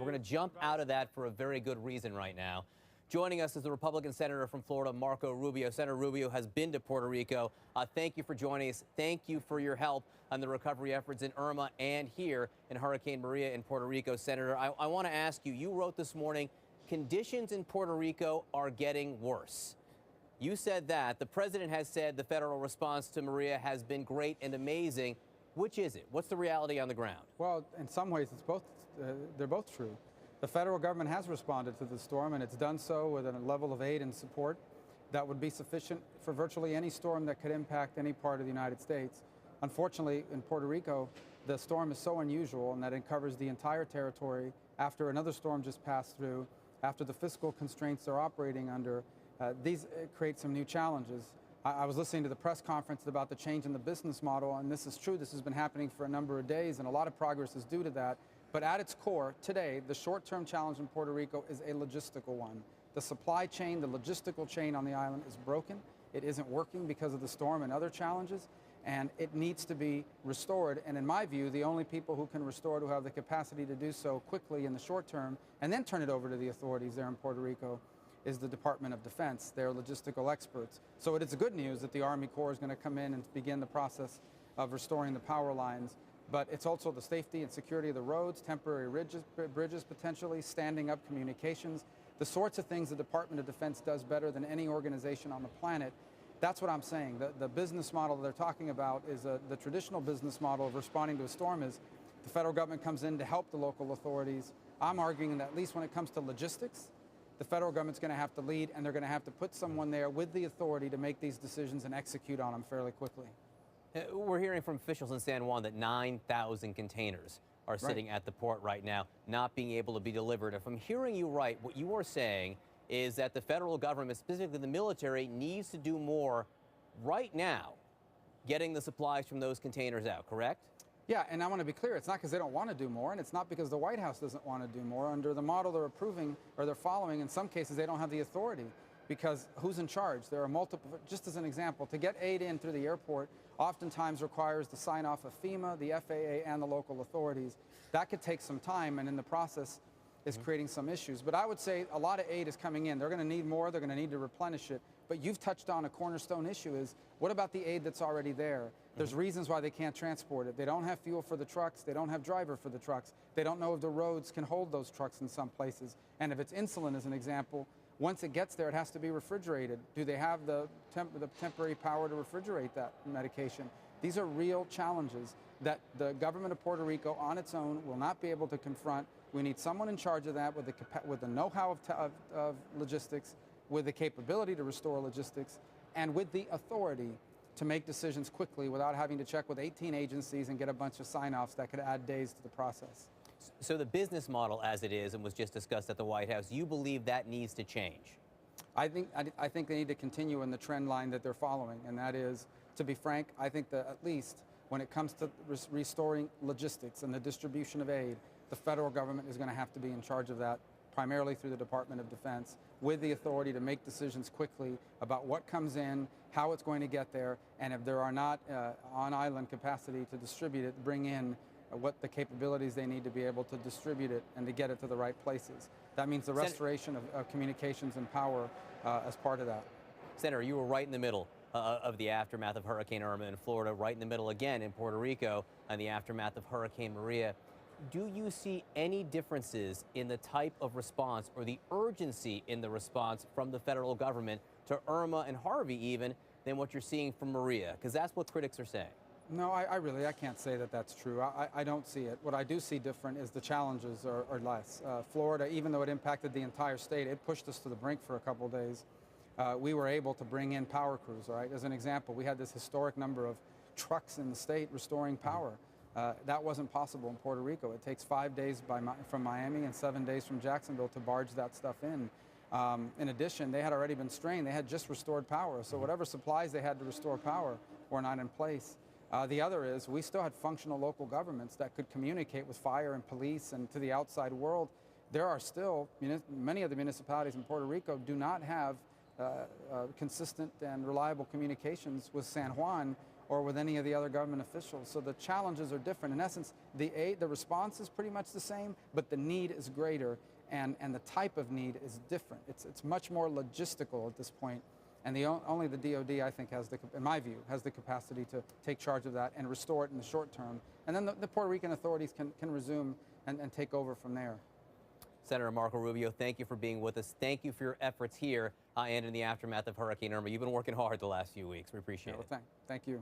We're going to jump out of that for a very good reason right now. Joining us is the Republican senator from Florida, Marco Rubio. Senator Rubio has been to Puerto Rico. Thank you for joining us. Thank you for your help on the recovery efforts in Irma and here in Hurricane Maria in Puerto Rico. Senator, I want to ask you, you wrote this morning, conditions in Puerto Rico are getting worse. You said that. The president has said the federal response to Maria has been great and amazing. Which is it? What's the reality on the ground? Well, in some ways, it's both. They're both true. The federal government has responded to the storm, and it's done so with a level of aid and support that would be sufficient for virtually any storm that could impact any part of the United States. Unfortunately, in Puerto Rico, the storm is so unusual in that it covers the entire territory after another storm just passed through, after the fiscal constraints they're operating under. These create some new challenges. I was listening to the press conference about the change in the business model, and this is true. This has been happening for a number of days, and a lot of progress is due to that. But at its core, today, the short-term challenge in Puerto Rico is a logistical one. The supply chain, the logistical chain on the island is broken. It isn't working because of the storm and other challenges, and it needs to be restored. And in my view, the only people who can restore it, who have the capacity to do so quickly in the short term, and then turn it over to the authorities there in Puerto Rico, is the Department of Defense. They're logistical experts. So it is good news that the Army Corps is going to come in and begin the process of restoring the power lines. But it's also the safety and security of the roads, temporary bridges potentially, standing up communications, the sorts of things the Department of Defense does better than any organization on the planet. That's what I'm saying. The business model they're talking about is the traditional business model of responding to a storm is the federal government comes in to help the local authorities. I'm arguing that at least when it comes to logistics, the federal government's going to have to lead, and they're going to have to put someone there with the authority to make these decisions and execute on them fairly quickly. We're hearing from officials in San Juan that 9,000 containers are sitting at the port right now, not being able to be delivered. If I'm hearing you right, what you are saying is that the federal government, specifically the military, needs to do more right now getting the supplies from those containers out, correct? Yeah, and I want to be clear, it's not because they don't want to do more, and it's not because the White House doesn't want to do more. Under the model they're approving or they're following, in some cases they don't have the authority, because who's in charge? There are multiple, just as an example, to get aid in through the airport oftentimes requires the sign-off of FEMA, the FAA, and the local authorities. That could take some time, and in the process is creating some issues. But I would say a lot of aid is coming in. They're going to need more. They're going to need to replenish it. But you've touched on a cornerstone issue is, what about the aid that's already there? There's reasons why they can't transport it. They don't have fuel for the trucks. They don't have driver for the trucks. They don't know if the roads can hold those trucks in some places. And if it's insulin, as an example, once it gets there, it has to be refrigerated. Do they have the temporary power to refrigerate that medication? These are real challenges that the government of Puerto Rico on its own will not be able to confront. We need someone in charge of that with the know-how of logistics, with the capability to restore logistics, and with the authority to make decisions quickly without having to check with 18 agencies and get a bunch of sign-offs that could add days to the process. So the business model as it is and was just discussed at the White House, you believe that needs to change? I think they need to continue in the trend line that they're following, and that is, to be frank, I think that at least when it comes to restoring logistics and the distribution of aid, the federal government is going to have to be in charge of that, primarily through the Department of Defense, with the authority to make decisions quickly about what comes in, how it's going to get there, and if there are not on-island capacity to distribute it, bring in what the capabilities they need to be able to distribute it and to get it to the right places. That means the restoration of communications and power as part of that. Senator, you were right in the middle of the aftermath of Hurricane Irma in Florida, right in the middle again in Puerto Rico and the aftermath of Hurricane Maria. Do you see any differences in the type of response or the urgency in the response from the federal government to Irma and Harvey even than what you're seeing from Maria? Because that's what critics are saying. No, I can't say that that's true. I don't see it. What I do see different is the challenges are less. Florida, even though it impacted the entire state, it pushed us to the brink for a couple of days. We were able to bring in power crews, all right? As an example, we had this historic number of trucks in the state restoring power. That wasn't possible in Puerto Rico. It takes 5 days from Miami and 7 days from Jacksonville to barge that stuff in. In addition, they had already been strained. They had just restored power. So whatever supplies they had to restore power were not in place. The other is we still had functional local governments that could communicate with fire and police and to the outside world. There are still, many of the municipalities in Puerto Rico do not have consistent and reliable communications with San Juan or with any of the other government officials. So the challenges are different. In essence, the response is pretty much the same, but the need is greater, and the type of need is different. It's much more logistical at this point, and only the DoD, I think, in my view, has the capacity to take charge of that and restore it in the short term. And then the Puerto Rican authorities can resume and take over from there. Senator Marco Rubio, thank you for being with us. Thank you for your efforts here and in the aftermath of Hurricane Irma. You've been working hard the last few weeks. We appreciate it. Thank you.